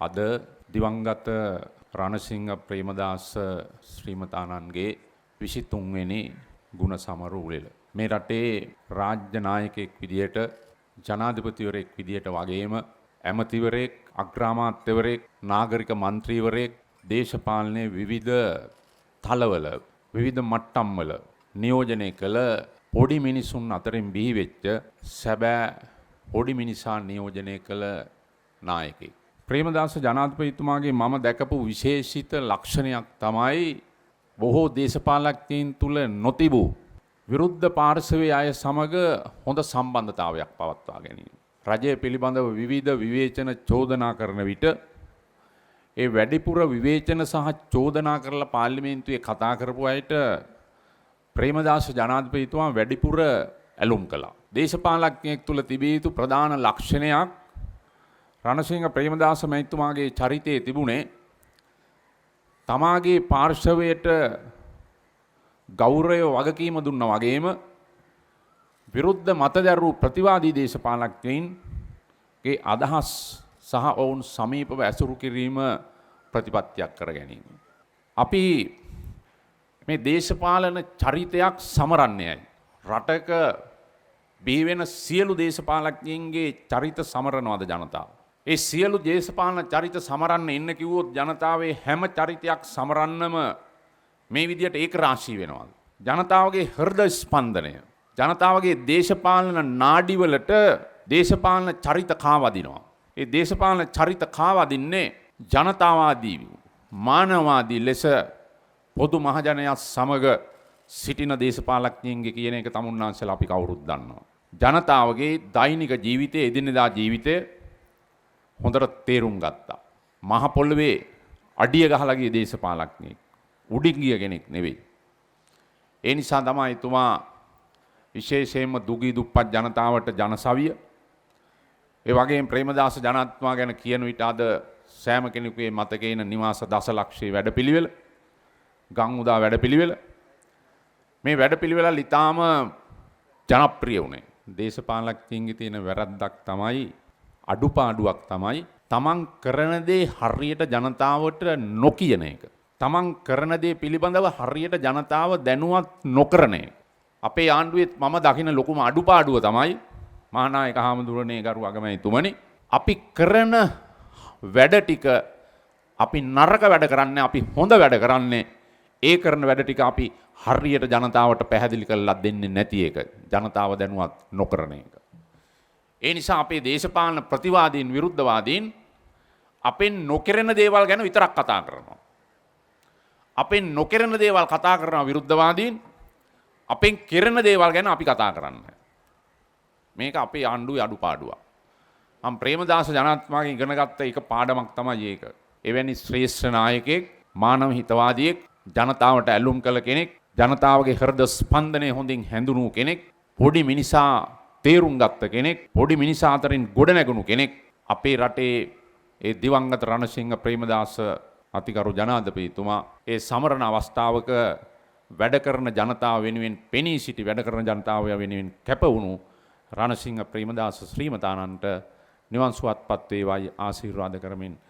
අද දිවංගත රණසිංහ ප්‍රේමදාස ශ්‍රීමතාණන්ගේ 23 වෙනි ගුණ සමරු උළෙල. මේ රටේ රාජ්‍ය නායකයෙක් විදියට ජනාධිපතිවරයෙක් විදියට වගේම ඇමතිවරයෙක් අග්‍රාමාත්‍යවරයෙක් නාගරික මන්ත්‍රීවරයෙක් දේශපාලනයේ විවිධ තලවල විවිධ මට්ටම්වල නියෝජනය කළ පොඩි මිනිසුන් අතරින් බිහි වෙච්ච සැබෑ පොඩි මිනිසා නියෝජනය කළ නායකයෙක්. ප්‍රේමදාස ජනාධිපතිතුමාගේ මම දැකපු විශේෂිත ලක්ෂණයක් තමයි බොහෝ දේශපාලකයන් තුල නොතිබූ විරුද්ධ පාර්ශවයේ අය සමග හොඳ සම්බන්ධතාවයක් පවත්වා ගැනීම. රජය පිළිබඳව විවිධ විවේචන චෝදනා කරන විට ඒ වැඩිපුර විවේචන සහ චෝදනා කරලා පාර්ලිමේන්තුවේ කතා කරපු අයට ප්‍රේමදාස ජනාධිපතිතුමා වැඩිපුර ඇලුම් කළා. දේශපාලකයෙක් තුල තිබිය යුතු ප්‍රධාන ලක්ෂණයක් රණසිංහ ප්‍රේමදාස මහත්මයාගේ චරිතයේ තිබුණේ තමාගේ පාර්ශවයට ගෞරවය වගකීම දුන්නා වගේම විරුද්ධ මතදැරු ප්‍රතිවාදී දේශපාලකයන්ගේ අදහස් සහ ඔවුන් සමීපව ඇසුරු කිරීම ප්‍රතිපත්තියක් කර ගැනීම. අපි මේ දේශපාලන චරිතයක් සමරන්නේයි. රටක බිහි වෙන සියලු දේශපාලකයන්ගේ චරිත සමරනවාද ජනතාව? ඒ සියලු දේශපාලන චරිත සමරන්න ඉන්න කිව්වොත් ජනතාවේ හැම චරිතයක් සමරන්නම මේ විදියට ඒක රාශී වෙනවා. ජනතාවගේ හෘද ස්පන්දනය, ජනතාවගේ දේශපාලන නාඩිවලට දේශපාලන චරිත කාවදිනවා. ඒ දේශපාලන චරිත කාවදින්නේ ජනතාවාදී මානවවාදී ලෙස පොදු මහජනයා සමග සිටින දේශපාලකයන්ගේ කියන එක තමුන්නාන්සලා අපි කවුරුත් දන්නවා. ජනතාවගේ දෛනික ජීවිතයේ එදිනෙදා ජීවිතය හොඳට තේරුම් ගත්තා. මහ පොළවේ අඩිය ගහලා ගිය දේශපාලකයෙක්. උඩින් ගිය කෙනෙක් නෙවෙයි. ඒ නිසා තමයි එතුමා විශේෂයෙන්ම දුගී දුප්පත් ජනතාවට ජනසවිය, ඒ වගේම ප්‍රේමදාස ජනාධිපතිතුමා ගැන කියන විට අද සෑම කෙනෙකුගේ මතකේ ඉන නිවාස දසලක්ෂයේ වැඩපිළිවෙල, ගම් උදා වැඩපිළිවෙල, මේ වැඩපිළිවෙල ඊටාම ජනප්‍රිය වුණේ. දේශපාලකයන්ගේ තියෙන වැරද්දක් තමයි, අඩුපාඩුවක් තමයි තමන් කරන දේ හරියට ජනතාවට නොකියන එක. තමන් කරන දේ පිළිබඳව හරියට ජනතාව දැනුවත් නොකරන එක. අපේ ආණ්ඩුවේ මම දකින ලොකුම අඩුපාඩුව තමයි මහානායක හාමුදුරනේ ගරු අගමැතිතුමනි, අපි කරන වැඩ ටික අපි නරක වැඩ කරන්නේ, අපි හොඳ වැඩ කරන්නේ. ඒ කරන වැඩ ටික අපි හරියට ජනතාවට පැහැදිලි කරලා දෙන්නේ නැති එක. ජනතාව දැනුවත් නොකරන එක. ඒ නිසා අපේ දේශපාලන ප්‍රතිවාදීන් විරුද්ධවාදීන් අපෙන් නොකරන දේවල් ගැන විතරක් කතා කරනවා. අපෙන් නොකරන දේවල් කතා කරන විරුද්ධවාදීන් අපෙන් කරන දේවල් ගැන අපි කතා කරන්නේ. මේක අපේ ආණ්ඩුවේ අඩුපාඩුවක්. මම ප්‍රේමදාස ජනාධිපතිතුමාගෙන් ඉගෙන ගත්ත එක පාඩමක් තමයි ඒක. එවැනි ශ්‍රේෂ්ඨ නායකයෙක්, මානව හිතවාදියෙක්, ජනතාවට ඇලුම් කළ කෙනෙක්, ජනතාවගේ හෘද ස්පන්දනය හොඳින් හැඳුනු කෙනෙක්, පොඩි මිනිසා තේරුම් ගත්ත කෙනෙක්, පොඩි මිනිසා අතරින් ගොඩනැගුණු කෙනෙක් අපේ රටේ ඒ දිවංගත රණසිංහ ප්‍රේමදාස අතිගරු ජනාධිපතිතුමා ඒ සමරන අවස්ථාවක වැඩ කරන ජනතාව වෙනුවෙන් පෙනී සිටි වැඩ කරන ජනතාව වෙනුවෙන් කැප වුණු රණසිංහ ප්‍රේමදාස ශ්‍රීමතාණන්ට නිවන් සුවත්පත් වේවායි ආශිර්වාද කරමින්